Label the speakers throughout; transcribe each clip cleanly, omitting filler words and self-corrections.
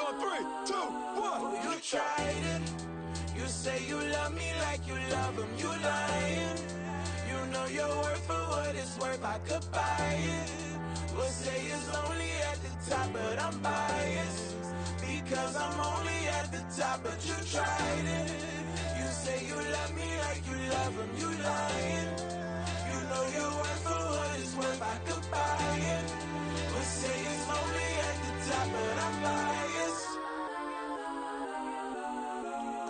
Speaker 1: on 3, 2, 1.
Speaker 2: Oh, you tried it. You say you love me like you love him. You lying. You know your worth for what it's worth. I could buy it. We'll say it's only at the top, but I'm biased because I'm only at the top. But you tried it. You say you love me like you love him. You lying. You know your worth for what it's worth. I could buy it. We'll say it's only at the top, but I'm biased.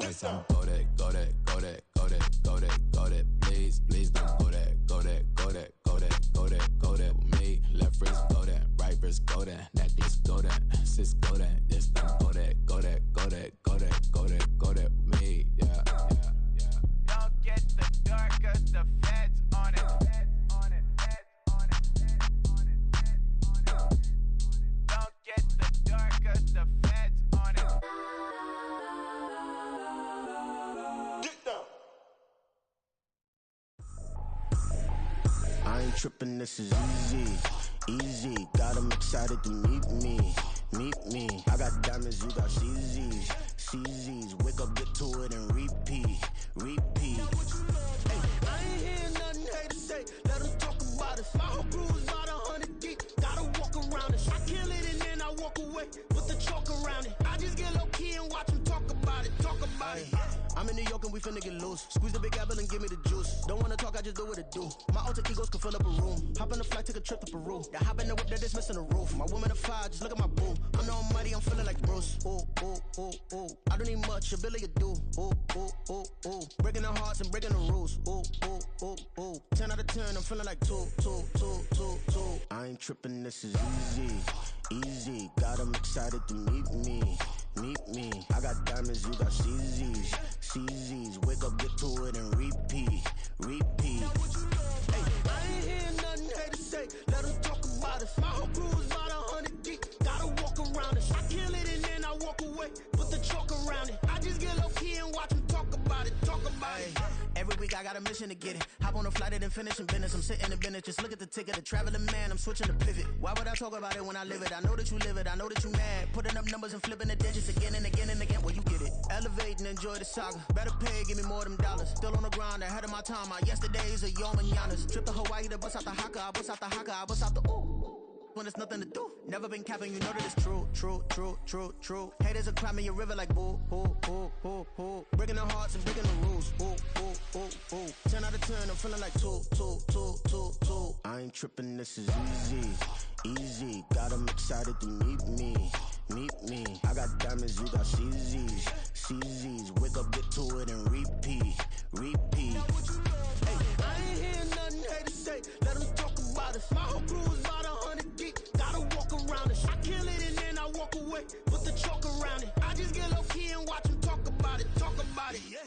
Speaker 1: Listen, go there, go there, go there, go there, go there, go there. Please, please don't go there, go there, go there, go there, go there, go there. With me, left wrist go there, right wrist go there, necklace go there, sis go there. This don't go there, go there, go there, go there, go there, go there. With me, yeah, yeah, yeah.
Speaker 2: Don't get the dark, cause the feds on it. Don't get the dark, cause the feds on it.
Speaker 3: I ain't trippin', this is easy, easy. Got 'em excited to meet me, meet me. I got diamonds, you got CZs, CZs. Wake up, get to it and repeat, repeat. Hey, I ain't hear nothing haters say, let them talk about us. My whole crew is about 100 deep, gotta walk around it. I kill it and then I walk away with the chalk around it. I just get low key and watch them talk about it, talk about it. I'm in New York and we finna get loose. Squeeze the big apple and give me the juice. Don't wanna talk, I just do what it do. My alter egos can fill up a room. Hop on the flight, take a trip to Peru. That hop in the whip, that is missing the roof. My woman a fire, just look at my boo. I'm the almighty, I'm feeling like Bruce. Ooh, ooh, ooh, ooh. I don't need much, ability to do. Ooh, ooh, ooh, ooh. Breaking the hearts and breaking the rules. Ooh, ooh, ooh, ooh. 10 out of 10, I'm feeling like 2, 2, 2, 2, 2. I ain't tripping, this is easy, easy. Got 'em excited to meet me, meet me. I got diamonds, you got CZs, CZs. Wake up, get to it and repeat, repeat. Hey, I ain't hear nothing haters say, let them talk about us. My whole crew is about 100 deep, gotta walk around us. I kill it and then I walk away, put the chalk around it. I just get low key and watch them talk about it, talk about it. Every week I got a mission to get it. Hop on a flight and then finish in business. I'm sitting in business, just look at the ticket. The traveling man, I'm switching to pivot. Why would I talk about it when I live it? I know that you live it, I know that you mad. Putting up numbers and flipping the digits again and again and again. Well, you get it. Elevate and enjoy the saga. Better pay, give me more them dollars. Still on the grind, ahead of my time. My yesterdays are yo mananas. Trip to Hawaii to bust out the haka. I bust out the haka, I bust out the ooh. When there's nothing to do. Never been capping, you know that it's true, true, true, true, true. Haters are crying me a river like boo, boo, boo, boo, boo. Breaking their hearts and breaking the rules. Ooh, ooh, ooh, ooh. 10 out of 10, I'm feeling like 2, 2, 2, 2, 2. I ain't tripping, this is easy, easy. Got 'em excited to meet me, meet me. I got diamonds, you got CZs, CZs. Wake up, get to it and repeat, repeat. Hey, I ain't hear nothing haters say, let them talk about us. My whole crew is about 100 deep, gotta walk around us. I kill it and then I walk away, put the chalk around it. I just get low key and watch them talk about it, talk about it, yeah.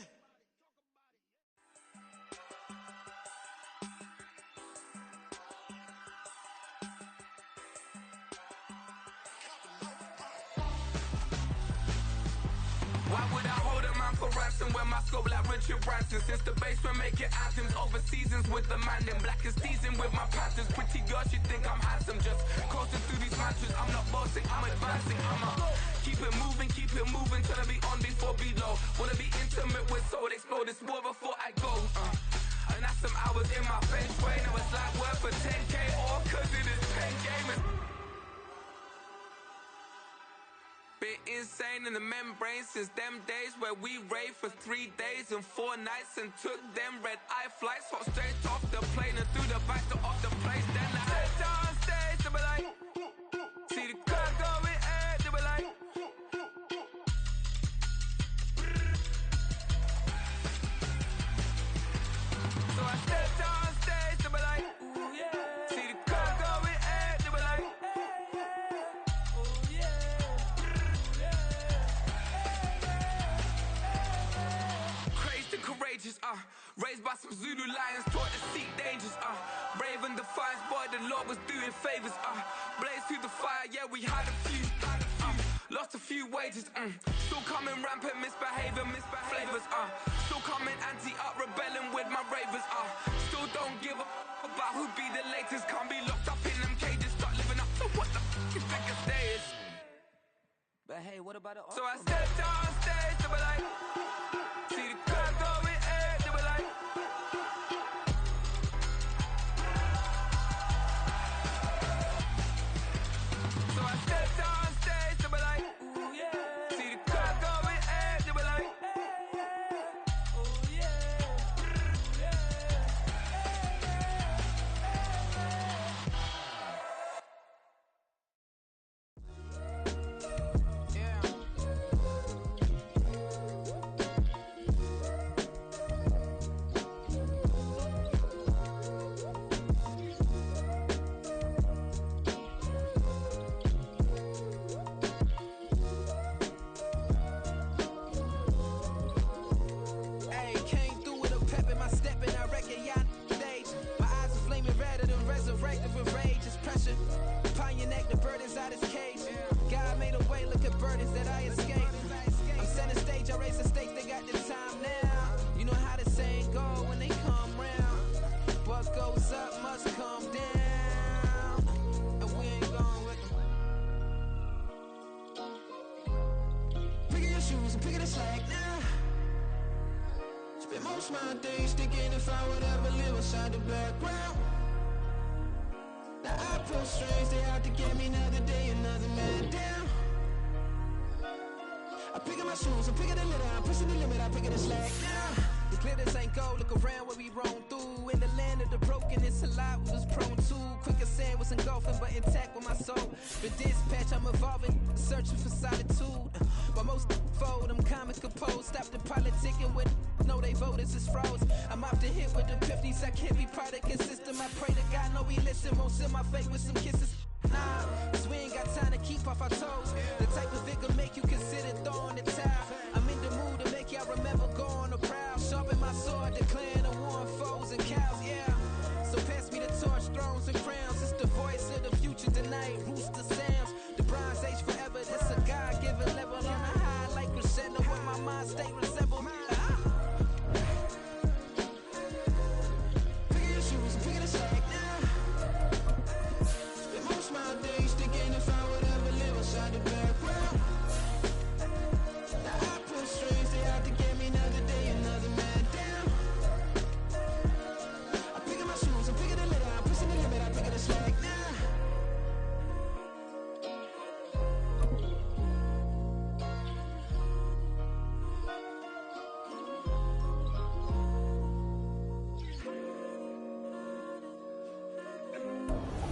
Speaker 2: Why would I hold a man for ransom when my scope like Richard Branson? Since the basement making anthems over seasons with the man, then black is teasing with my panthers. Pretty girls, you think I'm handsome, just coasting through these mantras. I'm not bossing, I'm advancing, keep it moving, trying to be on before below. Wanna be intimate with soul, explode this war before I go. And that's some hours in my bench way. Now it's like work for 10K, all cause it is pen gaming. Bit insane in the membrane since them days where we raved for 3 days and 4 nights and took them red eye flights, hot straight off the plane and through the back door of the place. Then I stepped on stage, they were like, see the crowd going ahead, they were like, so I stepped on stage, they were like, ooh yeah, see the crowd going ahead, they were like, ooh yeah. Courageous, raised by some Zulu lions, taught to seek dangers, brave and defiant, boy, the Lord was doing favors, blaze through the fire, yeah, we had a few, lost a few wages, still coming rampant, misbehavior, flavors, still coming anti-up, rebelling with my ravers, still don't give a about who be the latest, can't be locked up in them cages, start living up to what the f*** you think a day is.
Speaker 4: hey, what about it?
Speaker 2: So I stepped on stage, they were like, see the crowd going air, they were like. So I stepped on stage, they were like, ooh yeah. See the crowd going air, they were like, ooh yeah. Most my days thinking if I would ever live inside the background. Now I pull strings, they out to get me another day, another man down. I pick up my shoes, I'm picking the litter, I'm pushing the limit, I pick up the slack now. The glitters ain't gold, look around where we roam through. In the land of the broken, it's a lot we was prone to. Quicker sand was engulfing, but intact with my soul. The dispatch, I'm evolving, searching for solitude. While most fold, I'm comic composed. Stop the politicking with no, they voters is froze. I'm off the hit with the 50s, I can't be product and system. I pray to God, no, he listen. Won't send my fate with some kisses. Nah, cause we ain't got time to keep off our toes. The type of vigor make you consider throwing the towel. I'm in the mood to make y'all remember going to proud. Sharpen my sword, declaring the war on foes and cows, yeah. So pass me the torch, thrones and crowns. It's the voice of the future tonight, rooster sounds. The Bronze Age forever, this a God-given level. On a high like crescendo when my mind state resemble. Pick your shoes and pick the slack now. Spend most my days thinking if I would ever live inside the background. Now I pull strings, they out to get me another day, another man down. I pick up my shoes, I'm picking the litter, I'm pushing the limit, I pick up the slack now.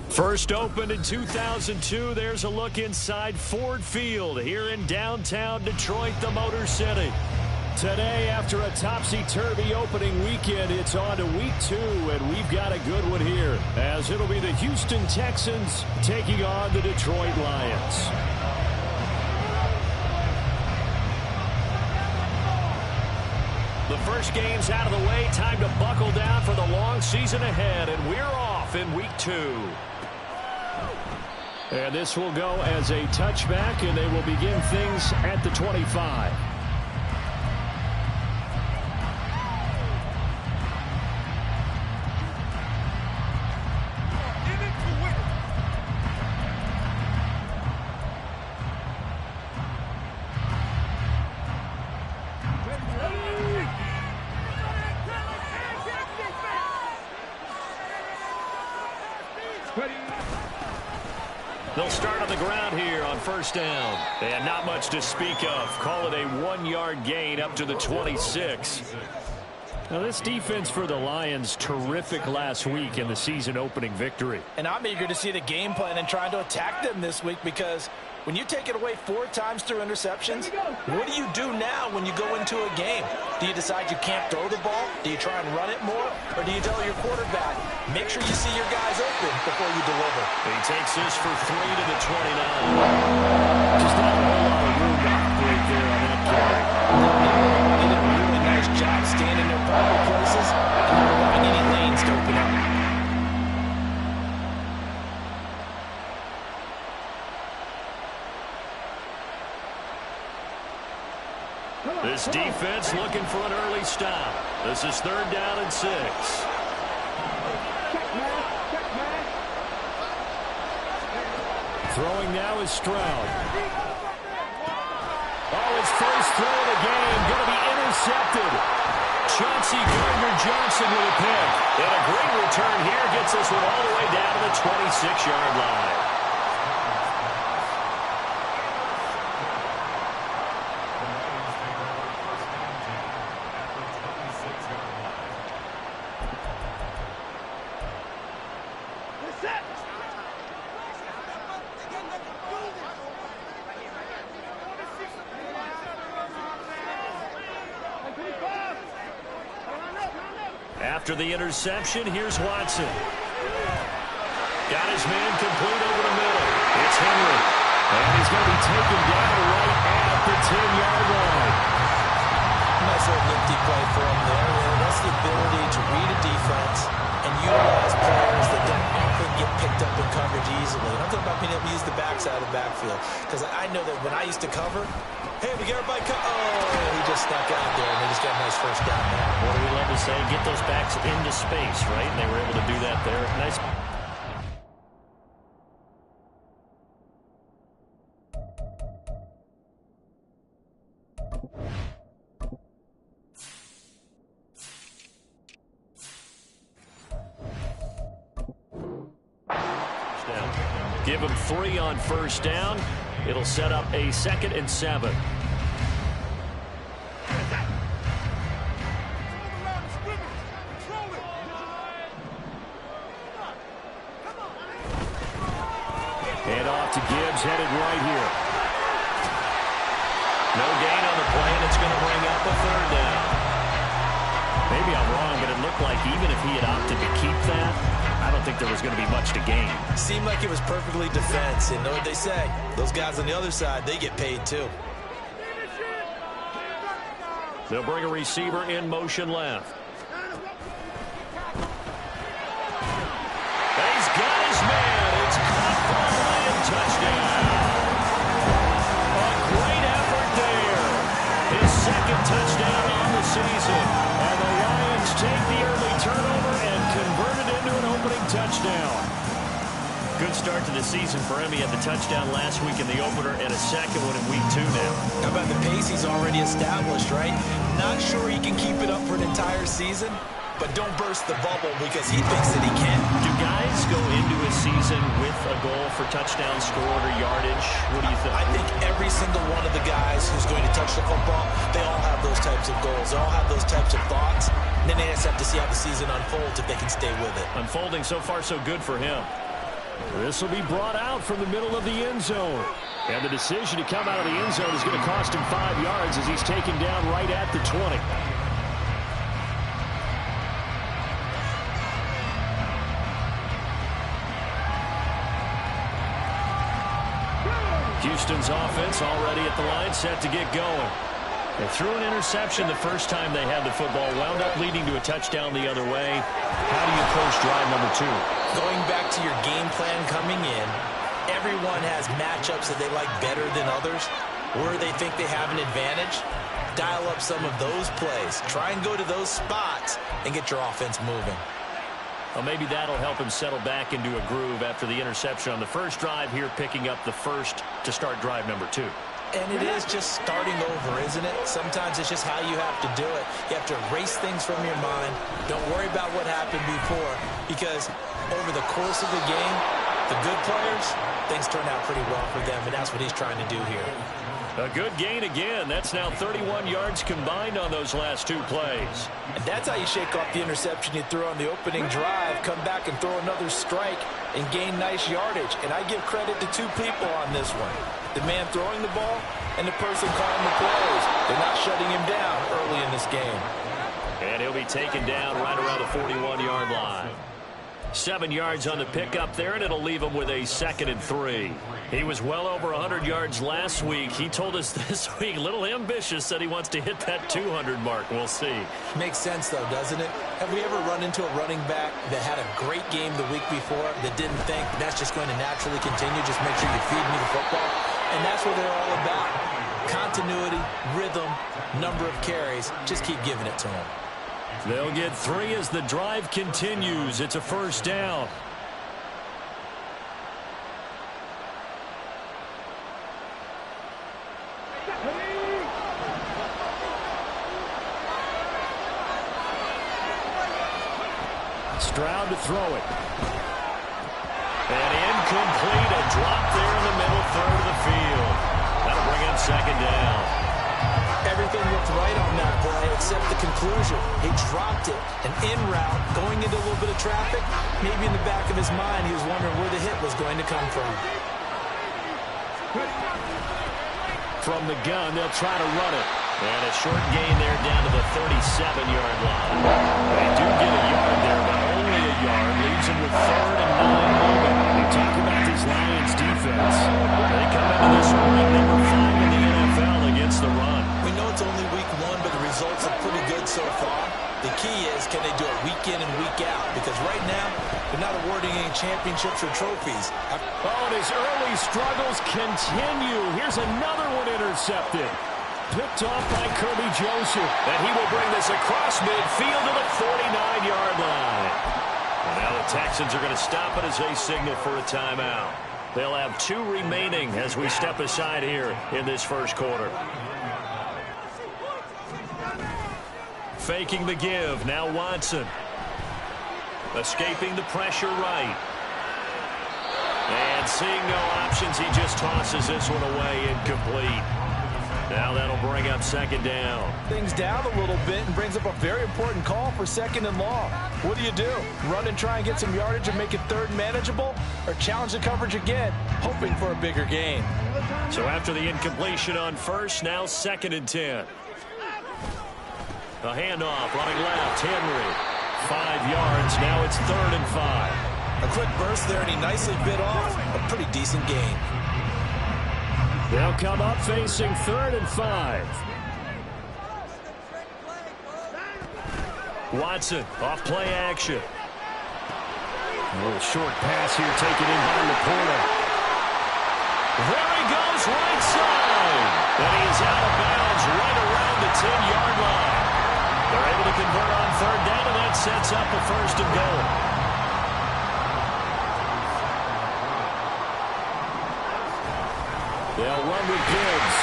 Speaker 5: First opened in 2002, there's a look inside Ford Field here in downtown Detroit, the Motor City. Today, after a topsy-turvy opening weekend, it's on to week 2, and we've got a good one here, as it'll be the Houston Texans taking on the Detroit Lions. The first game's out of the way, time to buckle down for the long season ahead, and we're off in week 2. And this will go as a touchback, and they will begin things at the 25. They'll start on the ground here on first down. And not much to speak of. Call it a 1-yard gain up to the 26. Now, this defense for the Lions, terrific last week in the season-opening victory.
Speaker 6: And I'm eager to see the game plan and trying to attack them this week, because when you take it away 4 times through interceptions, what do you do now when you go into a game? Do you decide you can't throw the ball? Do you try and run it more? Or do you tell your quarterback, make sure you see your guys open before you deliver?
Speaker 5: He takes this for 3 to the 29. Just not a whole lot of room to operate there on that carry.
Speaker 6: They did a really nice job staying in their proper places and not allowing any lanes to open up.
Speaker 5: This defense looking for an early stop. This is 3rd down and 6. Throwing now is Stroud. his first throw of the game, going to be intercepted. Chauncey Gardner-Johnson with a pick. And a great return here gets this one all the way down to the 26-yard line. After the interception, here's Watson. Got his man complete over the middle. It's Henry. And he's going to be taken down right at the 10-yard line.
Speaker 6: Nice little nifty play for him there. That's the ability to read a defense and utilize players that don't often get picked up in coverage easily. I'm talking about being able to use the backside of the backfield. Because I know that when I used to cover, hey, we got everybody he just stuck out there, and they just got a nice first down there.
Speaker 5: What do we love to say? Get those backs into space, right? And they were able to do that there. Nice. Give him 3 on first down. It'll set up a 2nd and 7. And off to Gibbs, headed right here. No gain on the play, and it's going to bring up a 3rd down. Maybe I'm wrong, but it looked like even if he had opted to keep that, I don't think there was going to be much to gain.
Speaker 6: Seemed like it was perfectly defense, and know what they say. Those guys on the other side, they get paid too.
Speaker 5: They'll bring a receiver in motion left. And he's got his man. It's caught for a Lion touchdown. A great effort there. His 2nd touchdown on the season. And the Lions take the early turnover and convert it into an opening touchdown. Good start to the season for him. He had the touchdown last week in the opener and a 2nd one in week 2 now.
Speaker 6: How about the pace he's already established, right? Not sure he can keep it up for an entire season, but don't burst the bubble because he thinks that he can.
Speaker 5: Do guys go into a season with a goal for touchdown scored or yardage? What do you think?
Speaker 6: I think every single one of the guys who's going to touch the football, they all have those types of goals. They all have those types of thoughts. And then they just have to see how the season unfolds if they can stay with it.
Speaker 5: Unfolding so far so good for him. This will be brought out from the middle of the end zone. And the decision to come out of the end zone is going to cost him 5 yards as he's taken down right at the 20. Houston's offense already at the line, set to get going. They threw an interception the first time they had the football, wound up leading to a touchdown the other way. How do you approach drive number 2?
Speaker 6: Going back to your game plan coming in, everyone has matchups that they like better than others, where they think they have an advantage. Dial up some of those plays. Try and go to those spots and get your offense moving.
Speaker 5: Well, maybe that'll help him settle back into a groove after the interception on the first drive here, picking up the first to start drive number 2.
Speaker 6: And it is just starting over, isn't it? Sometimes it's just how you have to do it. You have to erase things from your mind. Don't worry about what happened before, because over the course of the game, the good players, things turn out pretty well for them, and that's what he's trying to do here.
Speaker 5: A good gain again. That's now 31 yards combined on those last 2 plays.
Speaker 6: And that's how you shake off the interception you threw on the opening drive, come back and throw another strike and gain nice yardage. And I give credit to 2 people on this one. The man throwing the ball and the person calling the plays. They're not shutting him down early in this game.
Speaker 5: And he'll be taken down right around the 41-yard line. 7 yards on the pickup there, and it'll leave him with a 2nd and 3. He was well over 100 yards last week. He told us this week, a little ambitious, said he wants to hit that 200 mark. We'll see.
Speaker 6: Makes sense, though, doesn't it? Have we ever run into a running back that had a great game the week before that didn't think that's just going to naturally continue? Just make sure you feed me the football. And that's what they're all about. Continuity, rhythm, number of carries. Just keep giving it to them.
Speaker 5: They'll get 3 as the drive continues. It's a first down. Stroud to throw it. And incomplete. A drop there in the middle third of the field. That'll bring up second down.
Speaker 6: Everything looked right on that play except the conclusion. He dropped it. An in route, going into a little bit of traffic. Maybe in the back of his mind, he was wondering where the hit was going to come from.
Speaker 5: From the gun, they'll try to run it. And a short gain there down to the 37-yard line. They do get a yard there, but only a yard. Leaves them with 3rd and 9 moving. You talk about this Lions defense. They come into this one ranked number 5 in the NFL against the run.
Speaker 6: We know it's only week 1, but the results are pretty good so far. The key is, can they do it week in and week out? Because right now, they're not awarding any championships or trophies.
Speaker 5: Oh, and his early struggles continue. Here's another one intercepted. Picked off by Kirby Joseph. And he will bring this across midfield to the 49-yard line. And now the Texans are going to stop it as they signal for a timeout. They'll have 2 remaining as we step aside here in this first quarter. Faking the give. Now Watson. Escaping the pressure right. And seeing no options, he just tosses this one away incomplete. Now that'll bring up second down.
Speaker 6: Things down a little bit and brings up a very important call for 2nd and long. What do? Run and try and get some yardage and make it 3rd manageable? Or challenge the coverage again, hoping for a bigger gain?
Speaker 5: So after the incompletion on first, now 2nd and 10. A handoff, running left, Henry. 5 yards, now it's 3rd and 5.
Speaker 6: A quick burst there, and he nicely bit off a pretty decent gain.
Speaker 5: They'll come up facing 3rd and 5. Watson, off play action. A little short pass here taken in by Laporta. There he goes, right side. And he's out of bounds right around the 10-yard line. They're able to convert on 3rd down, and that sets up a 1st and goal. They'll run with Gibbs.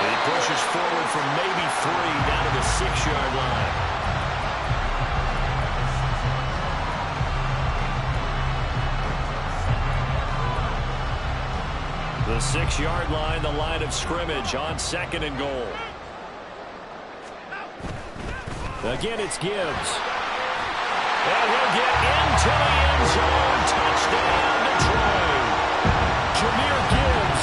Speaker 5: He pushes forward from maybe 3 down to the 6-yard line. The 6-yard line, the line of scrimmage on 2nd and goal. Again, it's Gibbs. And he'll get into the end zone. Touchdown, Detroit. Jahmyr Gibbs,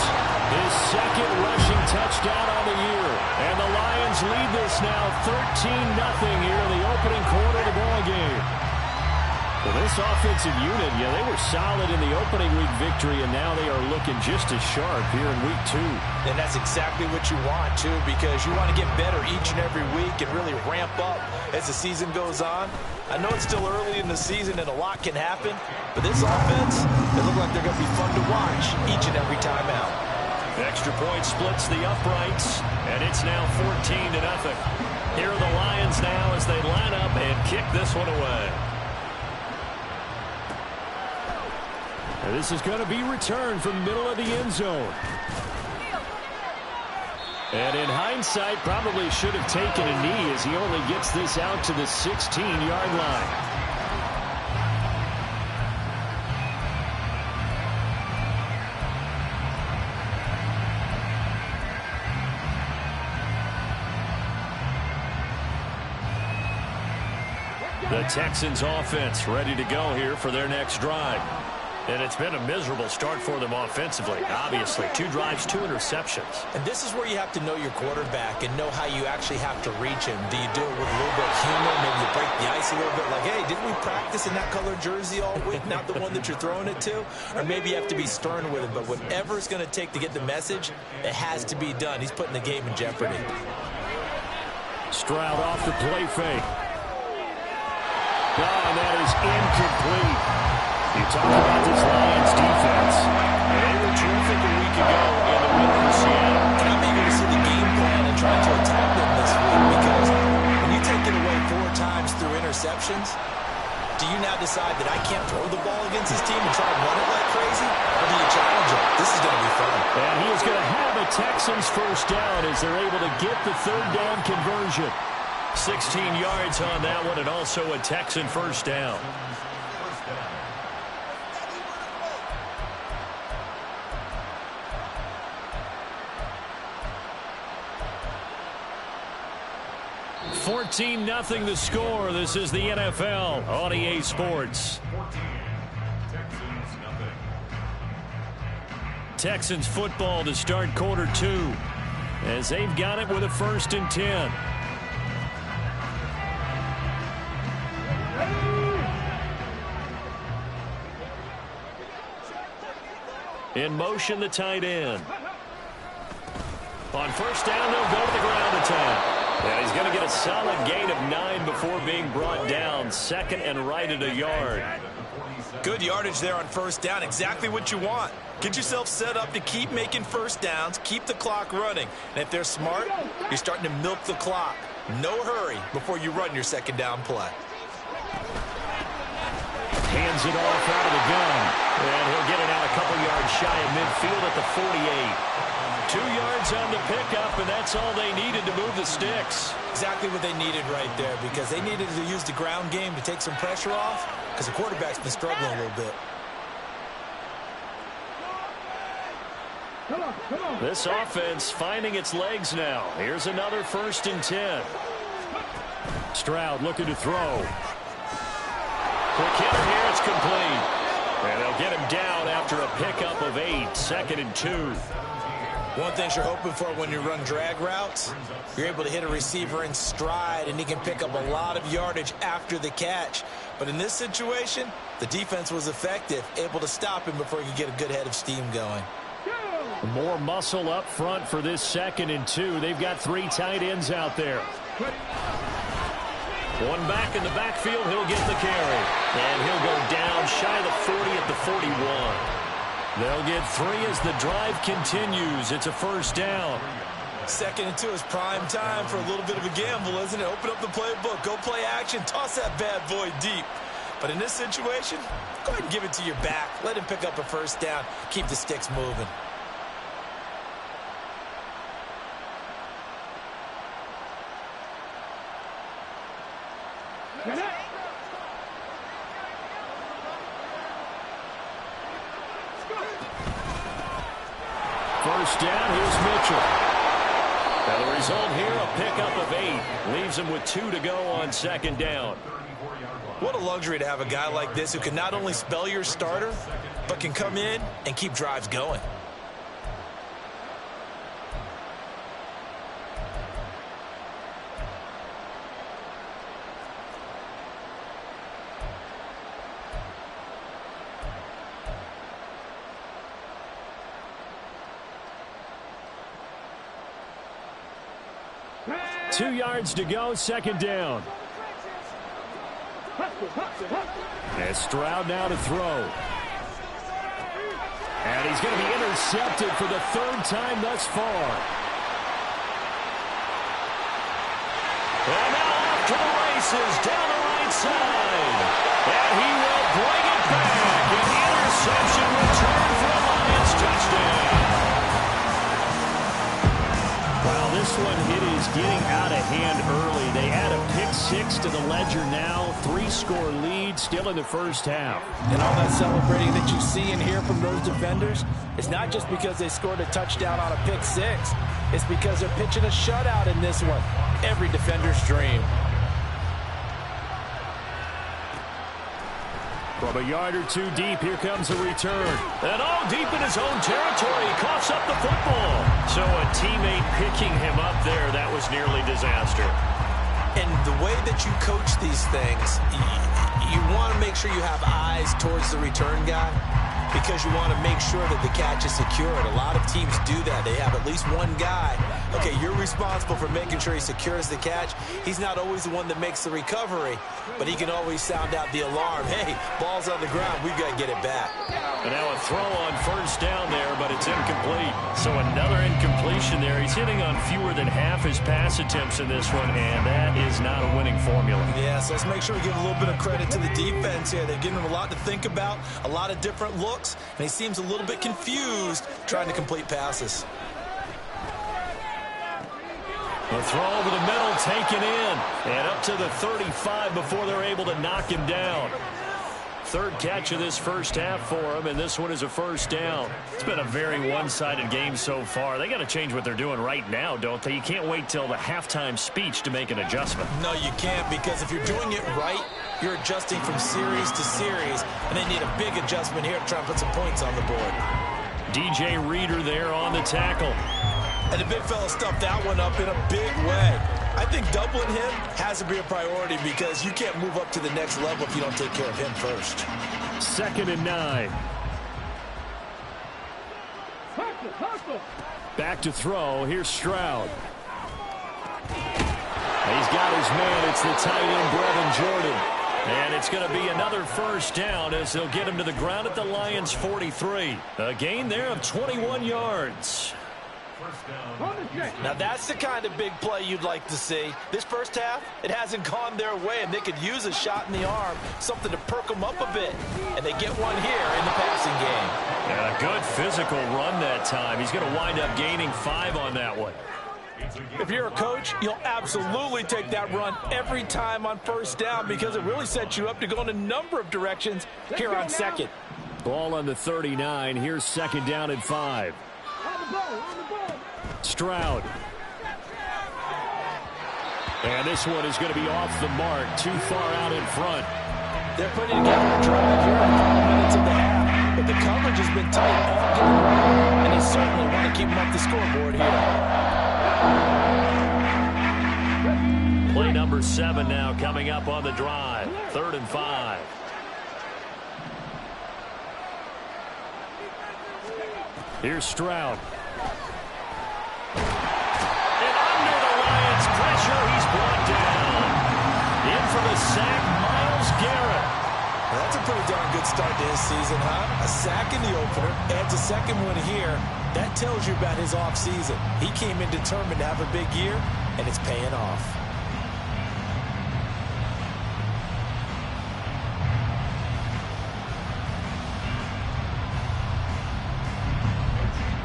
Speaker 5: his 2nd rushing touchdown on the year. And the Lions lead this now 13-0 here in the opening quarter of the ball game. Well, this offensive unit, yeah, they were solid in the opening week victory, and now they are looking just as sharp here in week 2.
Speaker 6: And that's exactly what you want, too, because you want to get better each and every week and really ramp up as the season goes on. I know it's still early in the season and a lot can happen, but this offense, they look like they're going to be fun to watch each and every time out.
Speaker 5: Extra point splits the uprights, and it's now 14-0. Here are the Lions now as they line up and kick this one away. And this is going to be returned from the middle of the end zone. And in hindsight, probably should have taken a knee as he only gets this out to the 16-yard line. The Texans offense ready to go here for their next drive. And it's been a miserable start for them offensively. Obviously, 2 drives, 2 interceptions.
Speaker 6: And this is where you have to know your quarterback and know how you actually have to reach him. Do you do it with a little bit of humor? Maybe you break the ice a little bit like, hey, didn't we practice in that color jersey all week? Not the one that you're throwing it to? Or maybe you have to be stern with him. But whatever it's going to take to get the message, it has to be done. He's putting the game in jeopardy.
Speaker 5: Stroud off the play fake. Oh, and that is incomplete. You talk about this Lions defense. They were terrific a week ago in the win over Seattle.
Speaker 6: And I'm eager to see the game plan and try to attack them this week because when you take it away 4 times through interceptions, do you now decide that I can't throw the ball against this team and try and run it like crazy? Or do you challenge it? This is going to be fun.
Speaker 5: And he is going to have a Texans first down as they're able to get the 3rd down conversion. 16 yards on that one, and also a Texan first down. $14-0 the score. This is the NFL on EA Sports. Texans football to start quarter 2 as they've got it with a 1st and 10. In motion, the tight end. On 1st down, they'll go to the ground attack. Yeah, he's going to get a solid gain of 9 before being brought down. 2nd and right at a yard.
Speaker 6: Good yardage there on 1st down. Exactly what you want. Get yourself set up to keep making 1st downs, keep the clock running. And if they're smart, you're starting to milk the clock. No hurry before you run your 2nd down play.
Speaker 5: Hands it off out of the gun. And he'll get it out a couple yards shy of midfield at the 48. 2 yards on the pickup, and that's all they needed to move the sticks.
Speaker 6: Exactly what they needed right there, because they needed to use the ground game to take some pressure off, because the quarterback's been struggling a little bit.
Speaker 5: This offense finding its legs now. Here's another 1st and 10. Stroud looking to throw. Quick hitter here, it's complete. And they'll get him down after a pickup of 8. 2nd and 2.
Speaker 6: One thing you're hoping for when you run drag routes, you're able to hit a receiver in stride, and he can pick up a lot of yardage after the catch. But in this situation, the defense was effective, able to stop him before he could get a good head of steam going.
Speaker 5: More muscle up front for this 2nd and 2. They've got 3 tight ends out there. One back in the backfield, he'll get the carry. And he'll go down shy of the 40 at the 41. They'll get 3 as the drive continues. It's a 1st down.
Speaker 6: 2nd and 2 is prime time for a little bit of a gamble, isn't it? Open up the playbook, go play action, toss that bad boy deep. But in this situation, go ahead and give it to your back. Let him pick up a 1st down. Keep the sticks moving.
Speaker 5: First down, here's Mitchell. Now the result here, a pickup of 8. Leaves him with 2 to go on 2nd down.
Speaker 6: What a luxury to have a guy like this who can not only spell your starter, but can come in and keep drives going.
Speaker 5: Two yards to go, 2nd down. And Stroud now to throw. And he's going to be intercepted for the 3rd time thus far. And now off to the races, down the right side. And he will bring it back. An interception return for a Lions touchdown. Well, this one, it is getting out of hand early. They add a pick 6 to the ledger now. 3-score lead still in the 1st half.
Speaker 6: And all that celebrating that you see and hear from those defenders, it's not just because they scored a touchdown on a pick 6. It's because they're pitching a shutout in this one. Every defender's dream.
Speaker 5: From a yard or 2 deep, here comes a return. And all deep in his own territory, he coughs up the football. So a teammate picking him up there, that was nearly disaster.
Speaker 6: And the way that you coach these things, you want to make sure you have eyes towards the return guy, because you want to make sure that the catch is secured. A lot of teams do that. They have at least one guy. Okay, you're responsible for making sure he secures the catch. He's not always the one that makes the recovery, but he can always sound out the alarm. Hey, ball's on the ground. We've got to get it back.
Speaker 5: And now a throw on 1st down there, but it's incomplete. So another incompletion there. He's hitting on fewer than half his pass attempts in this one, and that is not a winning formula.
Speaker 6: Yeah, so let's make sure we give a little bit of credit to the defense here. They're giving him a lot to think about, a lot of different looks, and he seems a little bit confused trying to complete passes.
Speaker 5: The throw over the middle taken in. And up to the 35 before they're able to knock him down. Third catch of this first half for him, and this one is a first down. It's been a very one-sided game so far. They got to change what they're doing right now, don't they? You can't wait till the halftime speech to make an adjustment.
Speaker 6: No, you can't, because if you're doing it right, you're adjusting from series to series, and they need a big adjustment here to try and put some points on the board.
Speaker 5: DJ Reader there on the tackle.
Speaker 6: And the big fella stuffed that one up in a big way. I think doubling him has to be a priority because you can't move up to the next level if you don't take care of him first.
Speaker 5: 2nd and 9. Back to throw. Here's Stroud. He's got his man. It's the tight end, Brevin Jordan. And it's going to be another first down as they'll get him to the ground at the Lions' 43. A gain there of 21 yards.
Speaker 6: Now that's the kind of big play you'd like to see. This first half, it hasn't gone their way, and they could use a shot in the arm, something to perk them up a bit. And they get one here in the passing game.
Speaker 5: And a good physical run that time. He's going to wind up gaining 5 on that one.
Speaker 6: If you're a coach, you'll absolutely take that run every time on first down because it really sets you up to go in a number of directions here on second.
Speaker 5: Ball on the 39. Here's 2nd down and 5. Stroud. And this one is going to be off the mark. Too far out in front.
Speaker 6: They're putting together a drive here in the final minutes of the half. But the coverage has been tight all game long. And they certainly want to keep them off the scoreboard here.
Speaker 5: Play number 7 now coming up on the drive. 3rd and 5. Here's Stroud. And under the Lions' pressure, he's brought down. In for the sack, Myles Garrett.
Speaker 6: Well, that's a pretty darn good start to his season, huh? A sack in the opener, adds a second one here. That tells you about his offseason. He came in determined to have a big year, and it's paying off.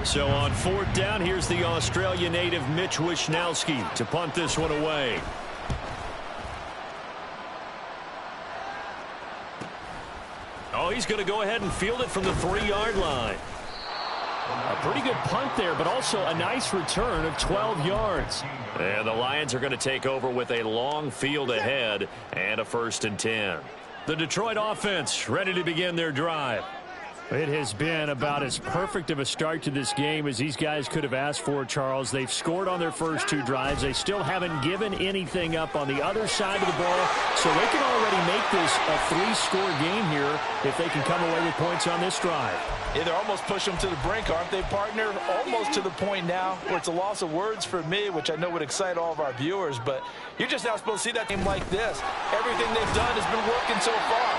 Speaker 5: So on 4th down, here's the Australia native Mitch Wishnowsky to punt this one away. Oh, he's going to go ahead and field it from the 3-yard line. A pretty good punt there, but also a nice return of 12 yards. And the Lions are going to take over with a long field ahead and a 1st and 10. The Detroit offense ready to begin their drive. It has been about as perfect of a start to this game as these guys could have asked for, Charles. They've scored on their first 2 drives. They still haven't given anything up on the other side of the ball, so they can already make this a 3-score game here if they can come away with points on this drive.
Speaker 6: Yeah, they're almost pushing them to the brink, aren't they, partner? Almost to the point now where it's a loss of words for me, which I know would excite all of our viewers, but you're just not supposed to see that game like this. Everything they've done has been working so far.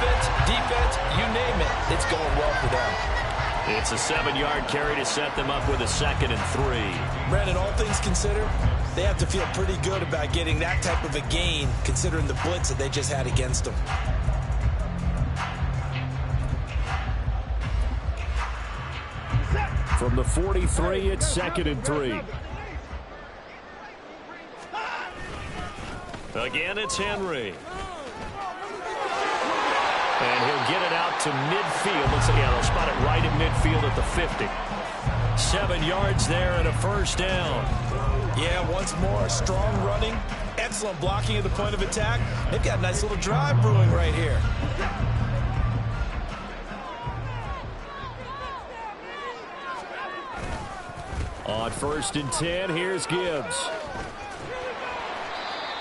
Speaker 6: Offense, defense, you name it. It's going well for them.
Speaker 5: It's a 7-yard carry to set them up with a 2nd and 3.
Speaker 6: Brandon, all things considered, they have to feel pretty good about getting that type of a gain considering the blitz that they just had against them.
Speaker 5: From the 43, it's 2nd and 3. Again, it's Henry. And he'll get it out to midfield. Let's see, yeah, they'll spot it right at midfield at the 50. 7 yards there and a 1st down.
Speaker 6: Yeah, once more, strong running, excellent blocking at the point of attack. They've got a nice little drive brewing right here.
Speaker 5: On 1st and 10, here's Gibbs.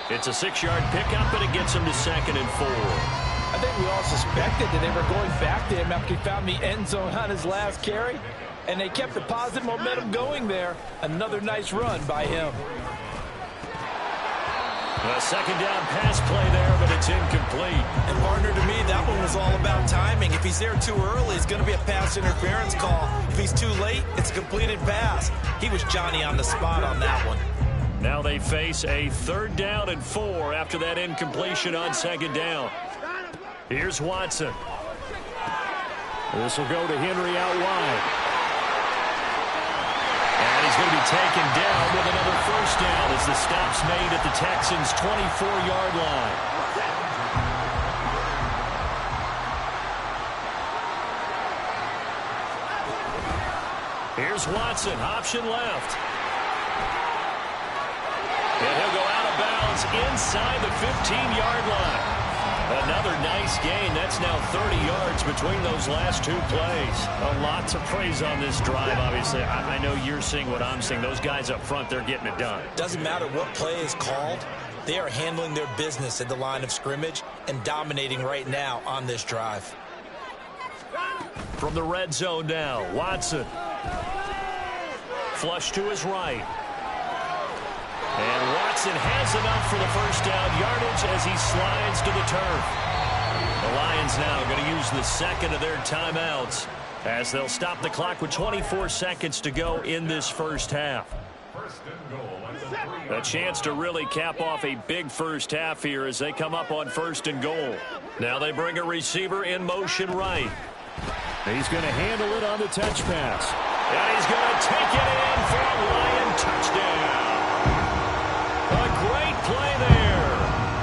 Speaker 5: It's a 6-yard pickup, and it gets him to 2nd and 4.
Speaker 6: I think we all suspected that they were going back to him after he found the end zone on his last carry, and they kept the positive momentum going there. Another nice run by him.
Speaker 5: A 2nd down pass play there, but it's incomplete.
Speaker 6: And partner, to me, that one was all about timing. If he's there too early, it's going to be a pass interference call. If he's too late, it's a completed pass. He was Johnny on the spot on that one.
Speaker 5: Now they face a 3rd down and 4 after that incompletion on 2nd down. Here's Watson. This will go to Henry out wide. And he's going to be taken down with another 1st first down as the stop's made at the Texans' 24-yard line. Here's Watson, option left. And he'll go out of bounds inside the 15-yard line. Another nice gain. That's now 30 yards between those last two plays. A lot to praise on this drive, obviously. I know you're seeing what I'm seeing. Those guys up front, they're getting it done.
Speaker 6: Doesn't matter what play is called. They are handling their business at the line of scrimmage and dominating right now on this drive.
Speaker 5: From the red zone now, Watson. Flush to his right. And Watson has enough for the first down yardage as he slides to the turf. The Lions now going to use the second of their timeouts as they'll stop the clock with 24 seconds to go in this first half. A chance to really cap off a big first half here as they come up on first and goal. Now they bring a receiver in motion right. He's going to handle it on the touch pass. And he's going to take it in for a Lion touchdown. A great play there.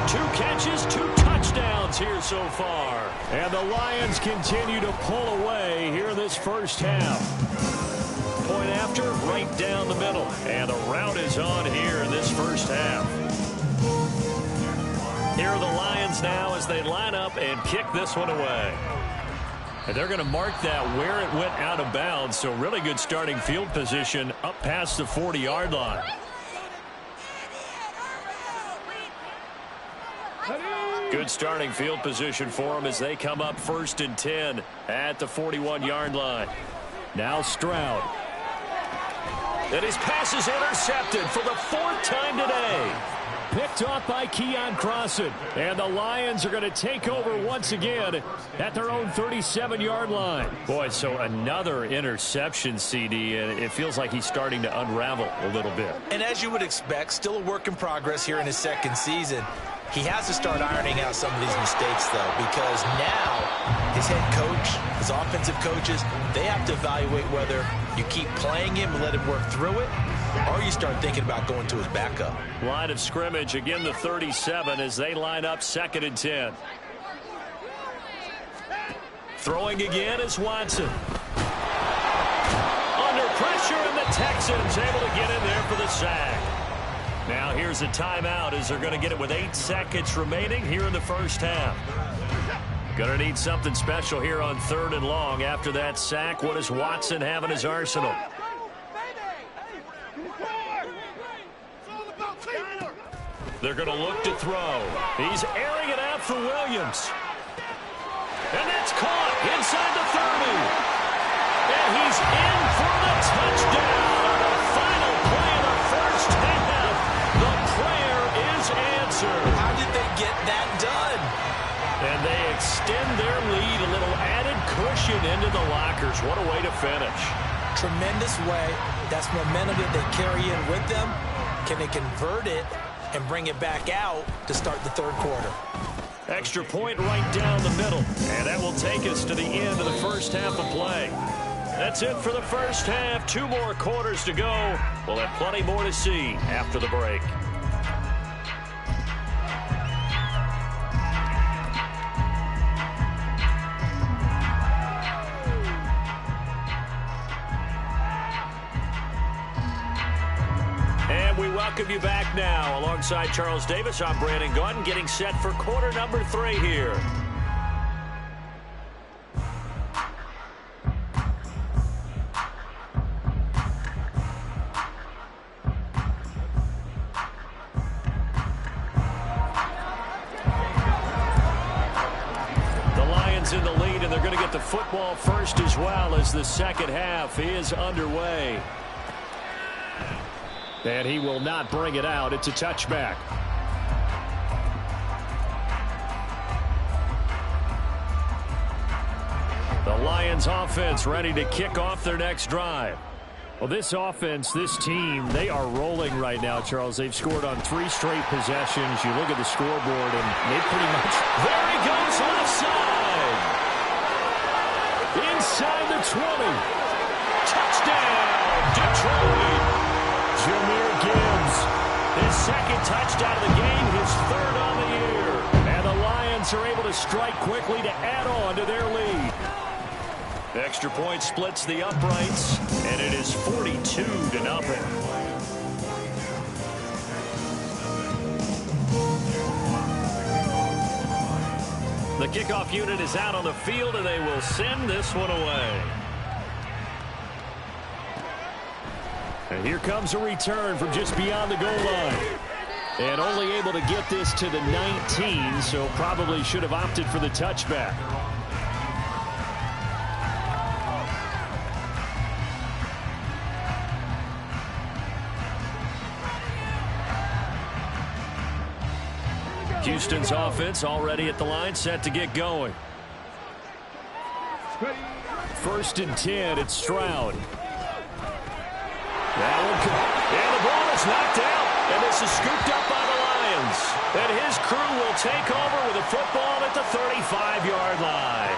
Speaker 5: 2 catches, 2 touchdowns here so far. And the Lions continue to pull away here in this first half. Point after, right down the middle. And the route is on here in this first half. Here are the Lions now as they line up and kick this one away. And they're going to mark that where it went out of bounds. So really good starting field position up past the 40-yard line. Good starting field position for them as they come up first and 10 at the 41-yard line. Now Stroud. And his pass is intercepted for the 4th time today. Picked off by Keon Crossan. And the Lions are going to take over once again at their own 37-yard line. Boy, so another interception, CD, and it feels like he's starting to unravel a little bit.
Speaker 6: And as you would expect, still a work in progress here in his second season. He has to start ironing out some of these mistakes, though, because now his head coach, his offensive coaches, they have to evaluate whether you keep playing him and let him work through it, or you start thinking about going to his backup.
Speaker 5: Line of scrimmage, again the 37 as they line up 2nd and 10. Throwing again is Watson. Under pressure, and the Texans able to get in there for the sack. Now here's a timeout as they're going to get it with 8 seconds remaining here in the first half. Going to need something special here on 3rd and long after that sack. What does Watson have in his arsenal? They're going to look to throw. He's airing it out for Williams. And that's caught inside the 30. And he's in for the touchdown. The final play of the first half. The prayer is answered.
Speaker 6: How did they get that done?
Speaker 5: And they extend their lead, a little added cushion into the lockers. What a way to finish.
Speaker 6: Tremendous way. That's momentum that they carry in with them. Can they convert it and bring it back out to start the 3rd quarter?
Speaker 5: Extra point right down the middle. And that will take us to the end of the first half of play. That's it for the first half. 2 more quarters to go. We'll have plenty more to see after the break. And we welcome you back now. Alongside Charles Davis, I'm Brandon Gaudin, getting set for quarter number 3 here. In the lead, and they're going to get the football first as well as the second half is underway. And he will not bring it out. It's a touchback. The Lions offense ready to kick off their next drive. Well, this offense, this team, they are rolling right now, Charles. They've scored on 3 straight possessions. You look at the scoreboard, and they pretty much... There he goes, left side! Inside the 20. Touchdown, Detroit! Jahmyr Gibbs strike quickly to add on to their lead. Extra point splits the uprights, and it is 42-0. The kickoff unit is out on the field, and they will send this one away. And here comes a return from just beyond the goal line. And only able to get this to the 19, so probably should have opted for the touchback. Houston's offense already at the line, set to get going. 1st and 10, it's Stroud. That one, and the ball is knocked out, and this is scooped up by the Lions. And his crew will take over with a football at the 35-yard line.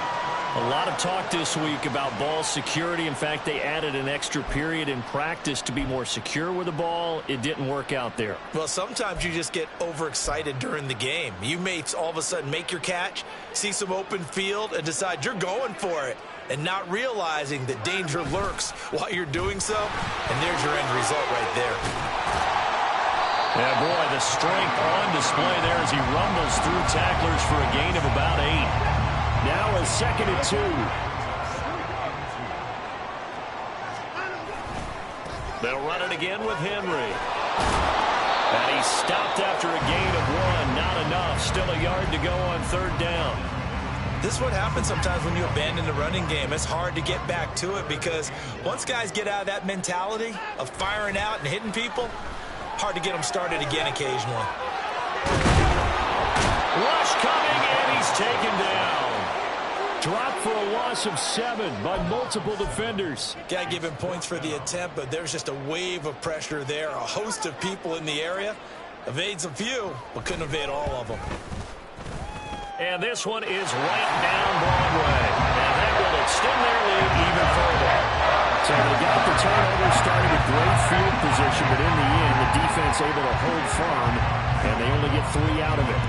Speaker 5: A lot of talk this week about ball security. In fact, they added an extra period in practice to be more secure with the ball. It didn't work out there.
Speaker 6: Well, sometimes you just get overexcited during the game. You may all of a sudden make your catch, see some open field, and decide you're going for it, and not realizing that danger lurks while you're doing so. And there's your end result right there.
Speaker 5: Yeah, boy, the strength on display there as he rumbles through tacklers for a gain of about 8. Now a 2nd and 2. They'll run it again with Henry. And he's stopped after a gain of 1. Not enough. Still a yard to go on 3rd down.
Speaker 6: This is what happens sometimes when you abandon the running game. It's hard to get back to it because once guys get out of that mentality of firing out and hitting people, hard to get them started again occasionally.
Speaker 5: Rush coming, and he's taken down. Dropped for a loss of 7 by multiple defenders.
Speaker 6: Got to give him points for the attempt, but there's just a wave of pressure there. A host of people in the area. Evades a few, but couldn't evade all of them.
Speaker 5: And this one is right down Broadway. And that will extend their lead even further. So they got the turnover, started with great field position, but in the end, the defense able to hold firm, and they only get 3 out of it.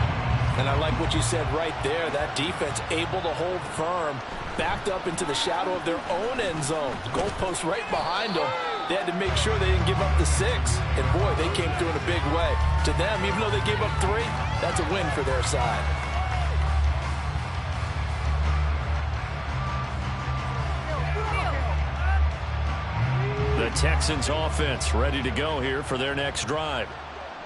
Speaker 6: And I like what you said right there. That defense able to hold firm, backed up into the shadow of their own end zone. The goalpost right behind them. They had to make sure they didn't give up the 6. And, boy, they came through in a big way. To them, even though they gave up 3, that's a win for their side.
Speaker 5: The Texans offense ready to go here for their next drive.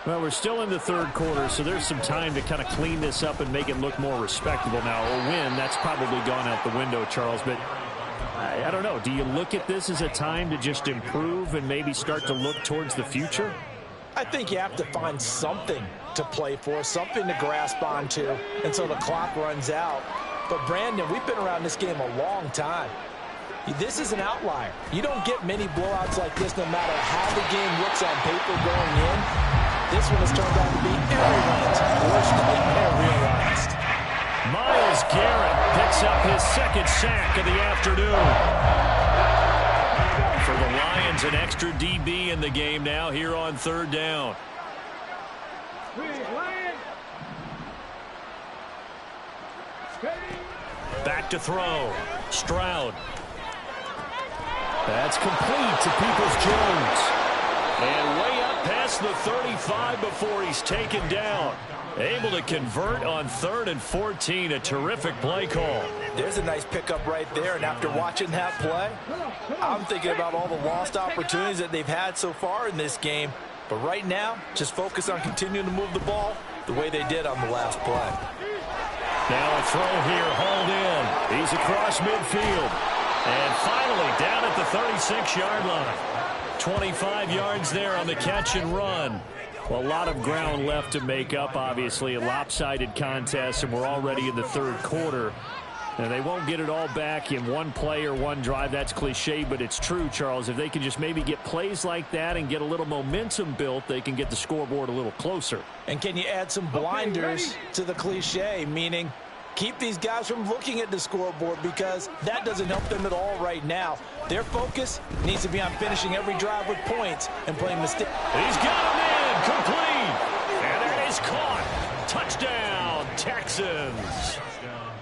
Speaker 5: Well, we're still in the 3rd quarter, so there's some time to kind of clean this up and make it look more respectable. Now, a win, that's probably gone out the window, Charles, but I don't know. Do you look at this as a time to just improve and maybe start to look towards the future?
Speaker 6: I think you have to find something to play for, something to grasp onto until the clock runs out. But, Brandon, we've been around this game a long time. This is an outlier. You don't get many blowouts like this no matter how the game looks on paper going in. This one has turned out to be everyone's worst nightmare realized.
Speaker 5: Myles Garrett picks up his 2nd sack of the afternoon. For the Lions, an extra DB in the game now here on 3rd down. Back to throw. Stroud. That's complete to Peoples-Jones. And way up past the 35 before he's taken down. Able to convert on 3rd and 14. A terrific play call.
Speaker 6: There's a nice pickup right there. And after watching that play, I'm thinking about all the lost opportunities that they've had so far in this game. But right now, just focus on continuing to move the ball the way they did on the last play.
Speaker 5: Now a throw here, hauled in. He's across midfield. And finally down at the 36-yard line. 25 yards there on the catch and run. Well, a lot of ground left to make up, obviously. A lopsided contest, and we're already in the 3rd quarter. And they won't get it all back in one play or one drive. That's cliche, but it's true, Charles. If they can just maybe get plays like that and get a little momentum built, they can get the scoreboard a little closer.
Speaker 6: And can you add some blinders to the cliche, meaning keep these guys from looking at the scoreboard, because that doesn't help them at all right now. Their focus needs to be on finishing every drive with points and playing mistakes.
Speaker 5: He's got him in, complete. And that is caught. Touchdown, Texans.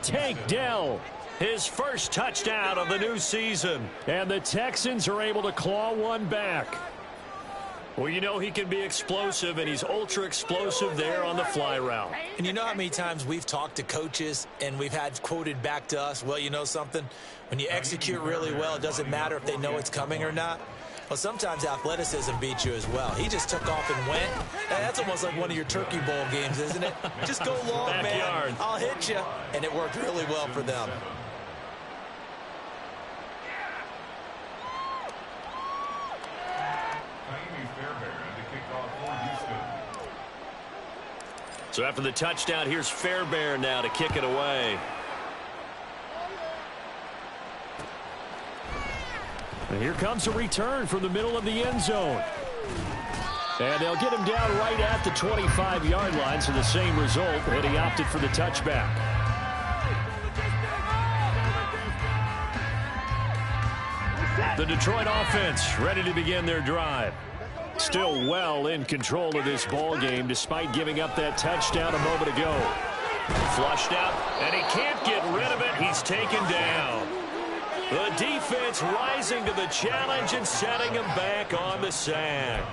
Speaker 5: Tank Dell, his first touchdown of the new season. And the Texans are able to claw one back. Well, you know he can be explosive, and he's ultra explosive there on the fly route.
Speaker 6: And you know how many times we've talked to coaches and we've had quoted back to us, well, you know something? When you execute really well, it doesn't matter if they know it's coming or not. Well, sometimes athleticism beats you as well. He just took off and went. That's almost like one of your Turkey Bowl games, isn't it? Just go long, man. I'll hit you. And it worked really well for them.
Speaker 5: So after the touchdown, here's Fairbairn now to kick it away. And here comes a return from the middle of the end zone. And they'll get him down right at the 25-yard line, so the same result, and he opted for the touchback. The Detroit offense ready to begin their drive. Still well in control of this ball game despite giving up that touchdown a moment ago. Flushed out, and he can't get rid of it. He's taken down. The defense rising to the challenge and setting him back on the sack.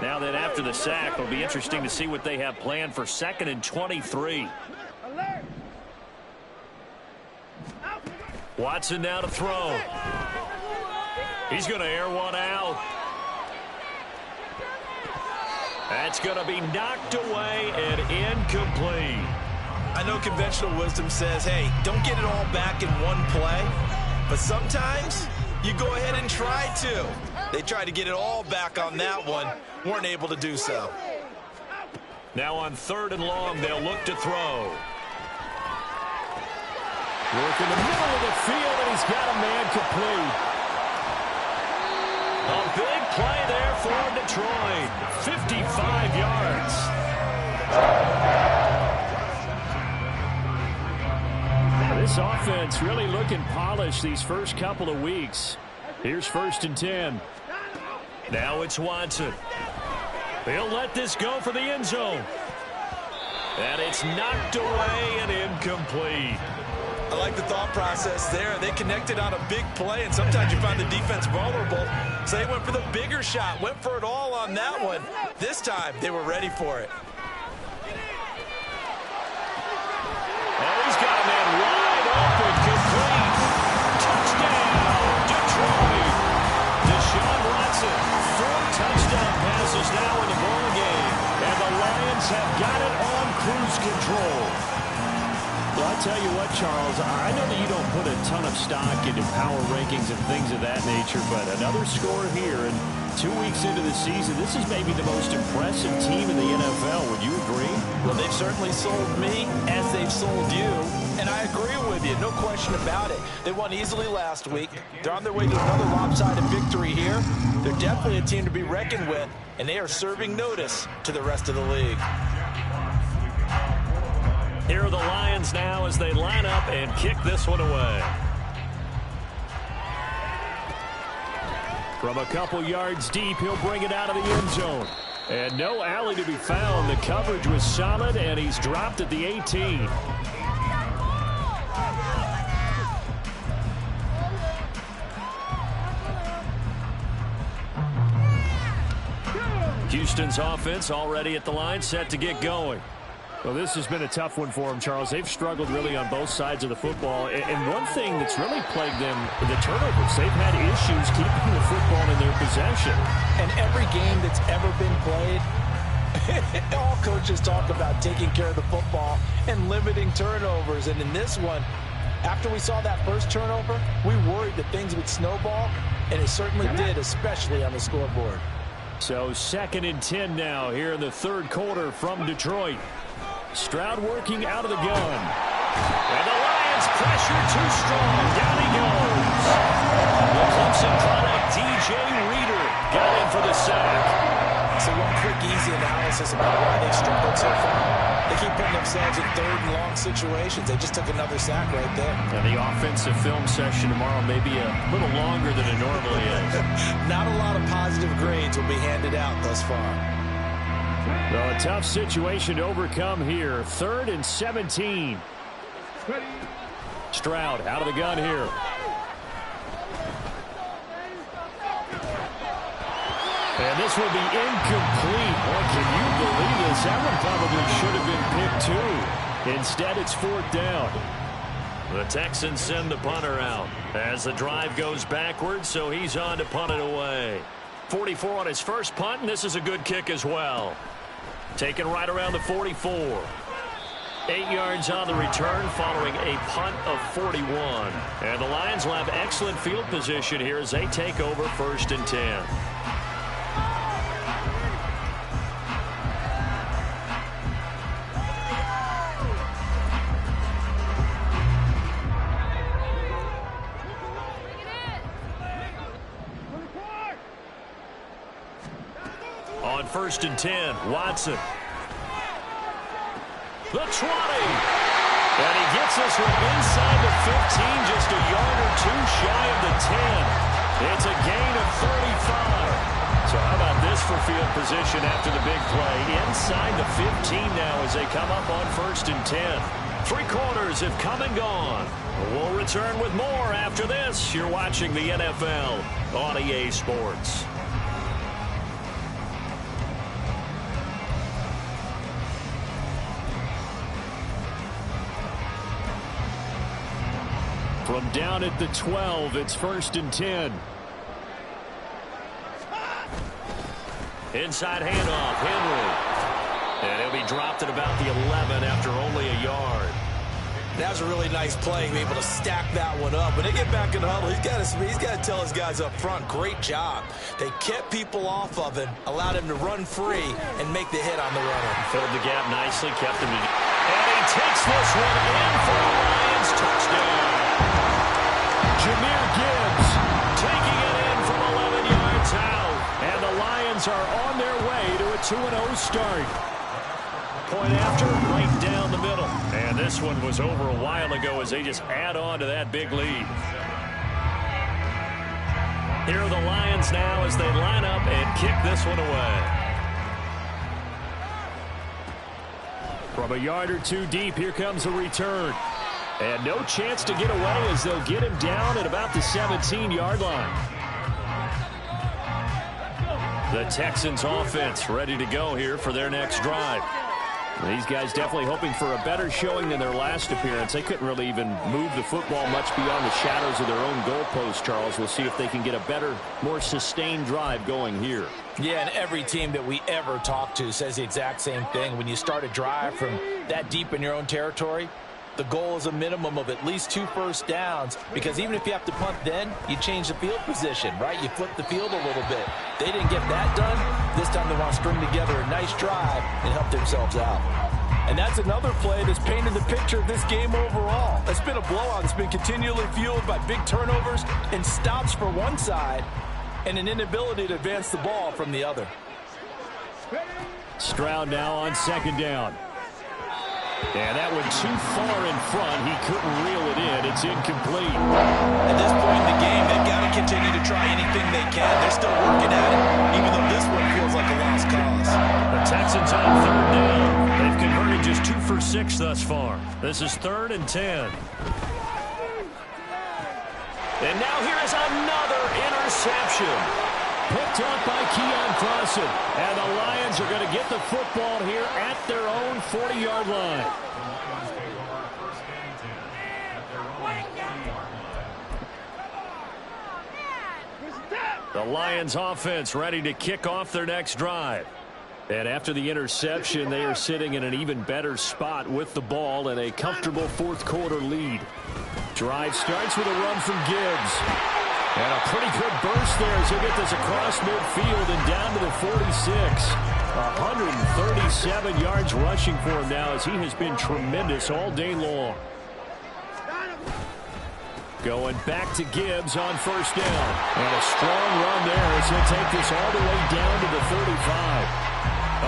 Speaker 5: Now then, after the sack, it'll be interesting to see what they have planned for 2nd and 23. Watson now to throw. He's going to air one out. That's going to be knocked away and incomplete.
Speaker 6: I know conventional wisdom says, hey, don't get it all back in one play. But sometimes you go ahead and try to. They tried to get it all back on that one. Weren't able to do so.
Speaker 5: Now on 3rd and long, they'll look to throw. Work in the middle of the field, and he's got a man complete. A big play there for Detroit. 55 yards. This offense really looking polished these first couple of weeks. Here's 1st and 10. Now it's Watson. He'll let this go for the end zone. And it's knocked away and incomplete.
Speaker 6: I like the thought process there. They connected on a big play, and sometimes you find the defense vulnerable. So they went for the bigger shot, went for it all on that one. This time, they were ready for it.
Speaker 5: And he's got a man wide open, complete. Touchdown, Detroit. Deshaun Watson, 4 touchdown passes now in the ball game. And the Lions have got it on cruise control. Well, I tell you what, Charles, I know that you don't put a ton of stock into power rankings and things of that nature, but another score here, and 2 weeks into the season, this is maybe the most impressive team in the NFL. Would you agree?
Speaker 6: Well, they've certainly sold me as they've sold you, and I agree with you, no question about it. They won easily last week. They're on their way to another lopsided victory here. They're definitely a team to be reckoned with, and they are serving notice to the rest of the league.
Speaker 5: Here are the Lions now as they line up and kick this one away. From a couple yards deep, he'll bring it out of the end zone. And no alley to be found. The coverage was solid, and he's dropped at the 18. Houston's offense already at the line, set to get going. Well, this has been a tough one for them, Charles. They've struggled really on both sides of the football. And one thing that's really plagued them, the turnovers. They've had issues keeping the football in their possession.
Speaker 6: And every game that's ever been played, all coaches talk about taking care of the football and limiting turnovers. And in this one, after we saw that first turnover, we worried that things would snowball, and it certainly did, especially on the scoreboard.
Speaker 5: So 2nd and 10 now here in the 3rd quarter from Detroit. Stroud working out of the gun. And the Lions pressure too strong. Down he goes. The Clemson product, DJ Reader, got in for the sack.
Speaker 6: So one quick, easy analysis about why they've struggled so far. They keep putting themselves in 3rd and long situations. They just took another sack right there.
Speaker 5: And the offensive film session tomorrow may be a little longer than it normally is.
Speaker 6: Not a lot of positive grades will be handed out thus far.
Speaker 5: Well, a tough situation to overcome here. 3rd and 17. Stroud out of the gun here. And this will be incomplete. Boy, can you believe this? That one probably should have been picked too. Instead, it's 4th down. The Texans send the punter out as the drive goes backwards, so he's on to punt it away. 44 on his first punt, and this is a good kick as well. Taken right around the 44. 8 yards on the return following a punt of 41. And the Lions will have excellent field position here as they take over 1st and 10. On 1st and 10, Watson. The 20. And he gets this one inside the 15, just a yard or two shy of the 10. It's a gain of 35. So how about this for field position after the big play? Inside the 15 now as they come up on 1st and 10. 3 quarters have come and gone. We'll return with more after this. You're watching the NFL on EA Sports. From down at the 12, it's 1st and 10. Inside handoff, Henry. And he'll be dropped at about the 11 after only a yard.
Speaker 6: That was a really nice play, be able to stack that one up. When they get back in the huddle, he's got to tell his guys up front, great job. They kept people off of him, allowed him to run free, and make the hit on the runner.
Speaker 5: Filled the gap nicely, kept him to... And he takes this one in for a Lions touchdown. Jahmyr Gibbs taking it in from 11 yards out. And the Lions are on their way to a 2-0 start. Point after, right down the middle. And this one was over a while ago as they just add on to that big lead. Here are the Lions now as they line up and kick this one away. From a yard or two deep, here comes a return. And no chance to get away as they'll get him down at about the 17-yard line. The Texans offense ready to go here for their next drive. These guys definitely hoping for a better showing than their last appearance. They couldn't really even move the football much beyond the shadows of their own goalpost, Charles. We'll see if they can get a better, more sustained drive going here.
Speaker 6: Yeah, and every team that we ever talk to says the exact same thing. When you start a drive from that deep in your own territory, the goal is a minimum of at least 2 first downs, because even if you have to punt then, you change the field position, right? You flip the field a little bit. They didn't get that done. This time they want to string together a nice drive and help themselves out. And that's another play that's painted the picture of this game overall. It's been a blowout. It's been continually fueled by big turnovers and stops for one side and an inability to advance the ball from the other.
Speaker 5: Stroud now on 2nd down. And that one too far in front. He couldn't reel it in. It's incomplete.
Speaker 6: At this point in the game, they've got to continue to try anything they can. They're still working at it, even though this one feels like a lost cause.
Speaker 5: The Texans on 3rd down. They've converted just 2 for 6 thus far. This is 3rd and 10. And now here is another interception. Picked up by Keon Crossen. And the Lions are going to get the football here at their own 40-yard line. The Lions offense ready to kick off their next drive. And after the interception, they are sitting in an even better spot with the ball and a comfortable 4th quarter lead. Drive starts with a run from Gibbs. And a pretty good burst there as he'll get this across midfield and down to the 46. 137 yards rushing for him now as he has been tremendous all day long. Going back to Gibbs on 1st down. And a strong run there as he'll take this all the way down to the 35.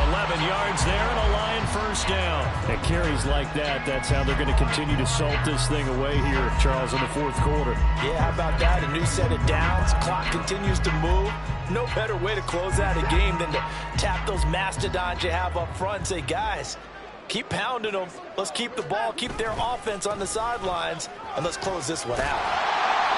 Speaker 5: 11 yards there and a Lion first down. At carries like that, that's how they're going to continue to salt this thing away here, Charles, in the fourth quarter.
Speaker 6: Yeah, how about that? A new set of downs. Clock continues to move. No better way to close out a game than to tap those mastodons you have up front and say, guys, keep pounding them. Let's keep the ball, keep their offense on the sidelines, and let's close this one out.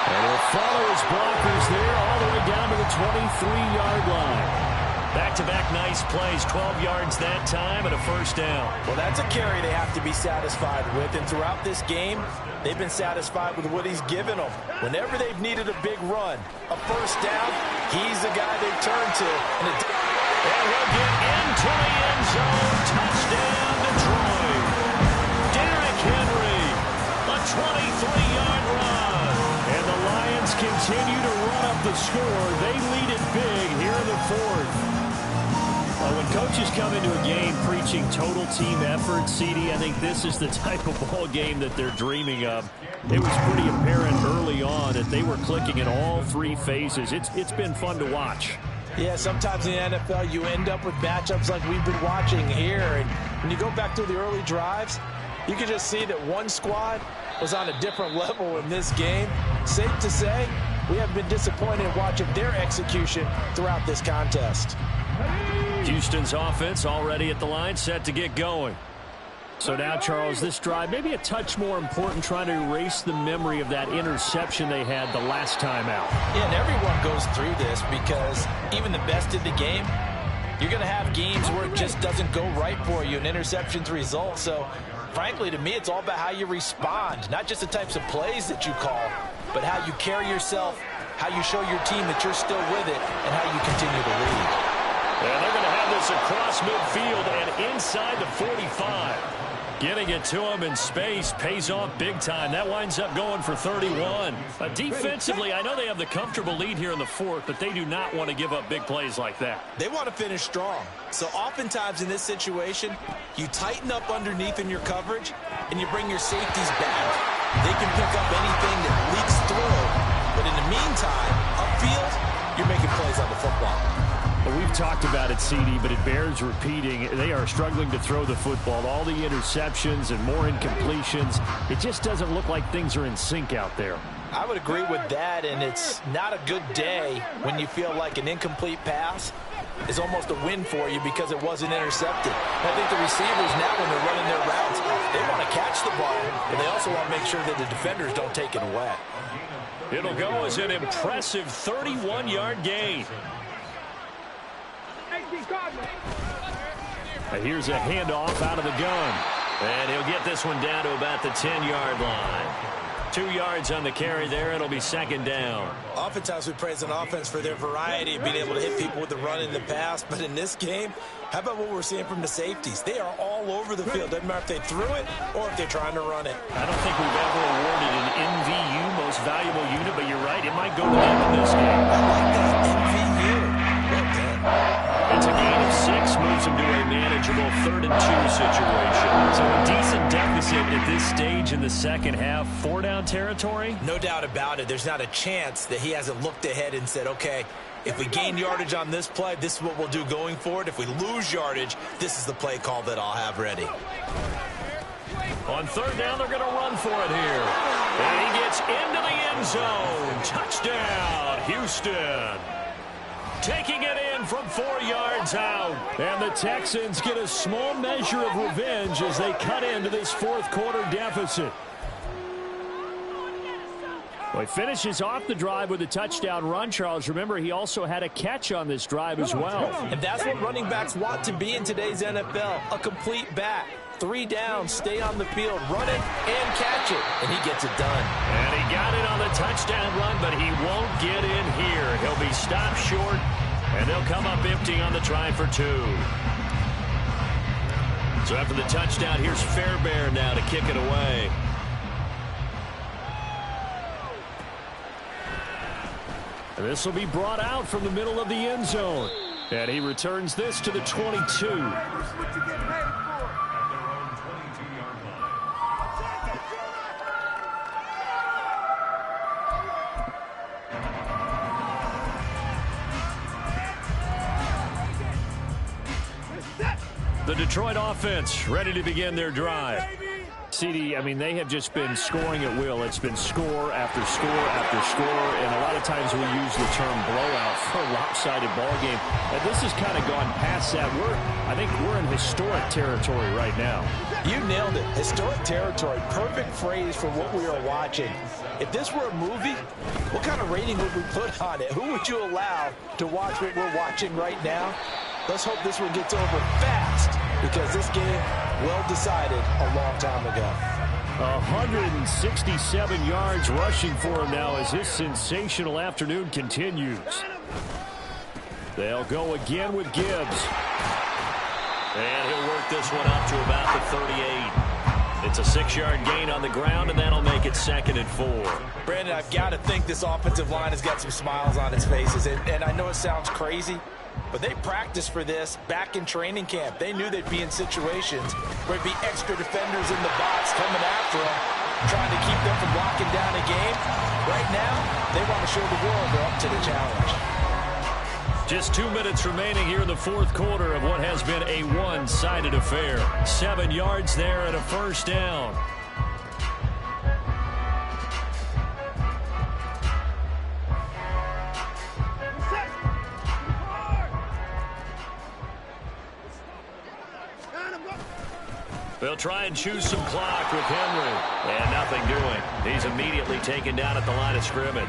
Speaker 5: And he'll follow his blockers there all the way down to the 23-yard line. Back-to-back nice plays, 12 yards that time and a first down.
Speaker 6: Well, that's a carry they have to be satisfied with, and throughout this game, they've been satisfied with what he's given them. Whenever they've needed a big run, a first down, he's the guy they turn to. And
Speaker 5: he'll get into the end zone. Touchdown, Detroit. Derrick Henry, a 23-yard run. And the Lions continue to run up the score. They lead it big here in the fourth. When coaches come into a game preaching total team effort, CD, I think this is the type of ball game that they're dreaming of. It was pretty apparent early on that they were clicking in all three phases. It's been fun to watch.
Speaker 6: Yeah, sometimes in the NFL you end up with matchups like we've been watching here. And when you go back through the early drives, you can just see that one squad was on a different level in this game. Safe to say, we have been disappointed in watching their execution throughout this contest.
Speaker 5: Houston's offense already at the line, set to get going. So now, Charles, this drive maybe a touch more important, trying to erase the memory of that interception they had the last time out.
Speaker 6: Yeah, and everyone goes through this because even the best in the game, you're going to have games where it just doesn't go right for you, and interceptions result. So, frankly, to me, it's all about how you respond, not just the types of plays that you call, but how you carry yourself, how you show your team that you're still with it, and how you continue to lead.
Speaker 5: And they're going to have this across midfield and inside the 45. Getting it to him in space pays off big time. That winds up going for 31. Defensively, I know they have the comfortable lead here in the fourth, but they do not want to give up big plays like that.
Speaker 6: They want to finish strong. So oftentimes in this situation, you tighten up underneath in your coverage, and you bring your safeties back. They can pick up anything that leaks through. But in the meantime, upfield, you're making plays on the football.
Speaker 5: Well, we've talked about it, CD, but it bears repeating. They are struggling to throw the football. All the interceptions and more incompletions. It just doesn't look like things are in sync out there.
Speaker 6: I would agree with that, and it's not a good day when you feel like an incomplete pass is almost a win for you because it wasn't intercepted. And I think the receivers now, when they're running their routes, they want to catch the ball, but they also want to make sure that the defenders don't take it away.
Speaker 5: It'll go as an impressive 31-yard gain. Here's a handoff out of the gun. And he'll get this one down to about the 10-yard line. 2 yards on the carry there. It'll be second down.
Speaker 6: Oftentimes we praise an offense for their variety of being able to hit people with the run in the pass. But in this game, how about what we're seeing from the safeties? They are all over the field. Doesn't matter if they threw it or if they're trying to run it.
Speaker 5: I don't think we've ever awarded an MVU, most valuable unit, but you're right. It might go to them in this game.
Speaker 6: I like that, MVU. Well done.
Speaker 5: It's a gain of 6, moves him to a manageable 3rd and 2 situation. So a decent deficit at this stage in the second half. 4-down territory?
Speaker 6: No doubt about it. There's not a chance that he hasn't looked ahead and said, okay, if we gain yardage on this play, this is what we'll do going forward. If we lose yardage, this is the play call that I'll have ready.
Speaker 5: On 3rd down, they're going to run for it here. And he gets into the end zone. Touchdown, Houston. Taking it in from 4 yards out. And the Texans get a small measure of revenge as they cut into this fourth quarter deficit. Well, he finishes off the drive with a touchdown run, Charles. Remember, he also had a catch on this drive as well.
Speaker 6: And that's what running backs want to be in today's NFL, a complete back. 3 down, stay on the field, run it, and catch it. And he gets it done. And
Speaker 5: he got it on the touchdown run, but he won't get in here. He'll be stopped short, and they'll come up empty on the try for 2. So after the touchdown, here's Fairbairn now to kick it away. And this will be brought out from the middle of the end zone. And he returns this to the 22. The Detroit offense ready to begin their drive. CD, I mean, they have just been scoring at will. It's been score after score after score, and a lot of times we use the term blowout for a lopsided ball game. And this has kind of gone past that. I think we're in historic territory right now.
Speaker 6: You nailed it. Historic territory. Perfect phrase for what we are watching. If this were a movie, what kind of rating would we put on it? Who would you allow to watch what we're watching right now? Let's hope this one gets over fast, because this game, well decided a long time ago.
Speaker 5: 167 yards rushing for him now as his sensational afternoon continues. They'll go again with Gibbs.
Speaker 4: And he'll work this one up to about the 38. It's a 6-yard gain on the ground, and that'll make it 2nd and 4.
Speaker 6: Brandon, I've got to think this offensive line has got some smiles on its faces. And I know it sounds crazy, but they practiced for this back in training camp. They knew they'd be in situations where there'd be extra defenders in the box coming after them, trying to keep them from locking down a game. Right now, they want to show the world they're up to the challenge.
Speaker 5: Just 2 minutes remaining here in the fourth quarter of what has been a one-sided affair. 7 yards there and a first down. They'll try and choose some clock with Henry. And nothing doing. He's immediately taken down at the line of scrimmage.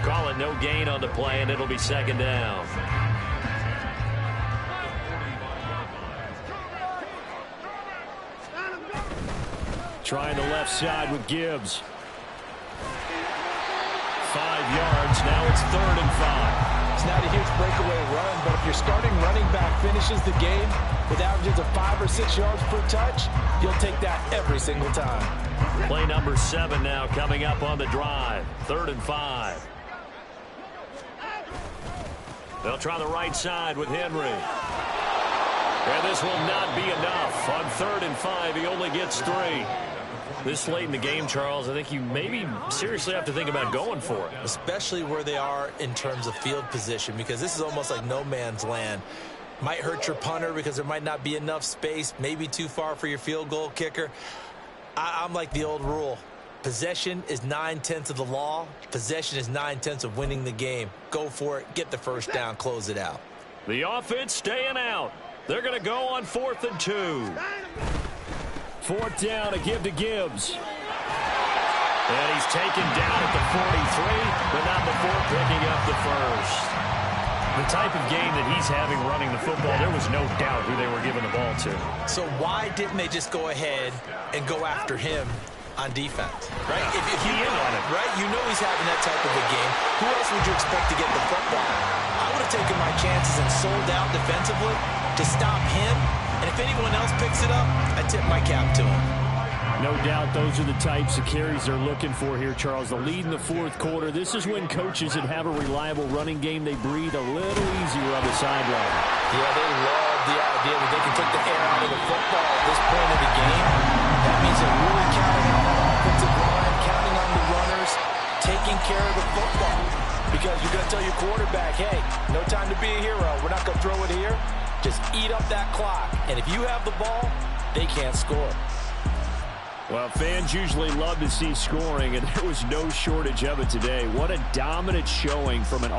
Speaker 5: Call it no gain on the play, and it'll be 2nd down. Trying the left side with Gibbs. 5 yards. Now it's 3rd and 5.
Speaker 6: It's not a huge breakaway run, but if your starting running back finishes the game with averages of 5 or 6 yards per touch, you'll take that every single time.
Speaker 5: Play number 7 now coming up on the drive. 3rd and 5. They'll try the right side with Henry. And this will not be enough. On 3rd and 5, he only gets 3. This late in the game, Charles, I think you maybe seriously have to think about going for it.
Speaker 6: Especially where they are in terms of field position, because this is almost like no man's land. Might hurt your punter because there might not be enough space, maybe too far for your field goal kicker. I'm like the old rule. Possession is 9/10 of the law. Possession is 9/10 of winning the game. Go for it. Get the first down. Close it out.
Speaker 5: The offense staying out. They're going to go on 4th and 2. 4th down, a give to Gibbs. And he's taken down at the 43, but not before picking up the first. The type of game that he's having running the football, there was no doubt who they were giving the ball to.
Speaker 6: So why didn't they just go ahead and go after him on defense, right? If you know it, right? You know he's having that type of a game. Who else would you expect to get the football? I would have taken my chances and sold out defensively to stop him. And if anyone else picks it up, I tip my cap to him.
Speaker 5: No doubt those are the types of carries they're looking for here, Charles. The lead in the fourth quarter. This is when coaches that have a reliable running game, they breathe a little easier on the sideline.
Speaker 6: Yeah, they love the idea that they can take the air out of the football at this point of the game. That means they're really counting on that offensive line, counting on the runners, taking care of the football. Because you're going to tell your quarterback, hey, no time to be a hero. We're not going to throw it here. Just eat up that clock. And if you have the ball, they can't score.
Speaker 5: Well, fans usually love to see scoring, and there was no shortage of it today. What a dominant showing from an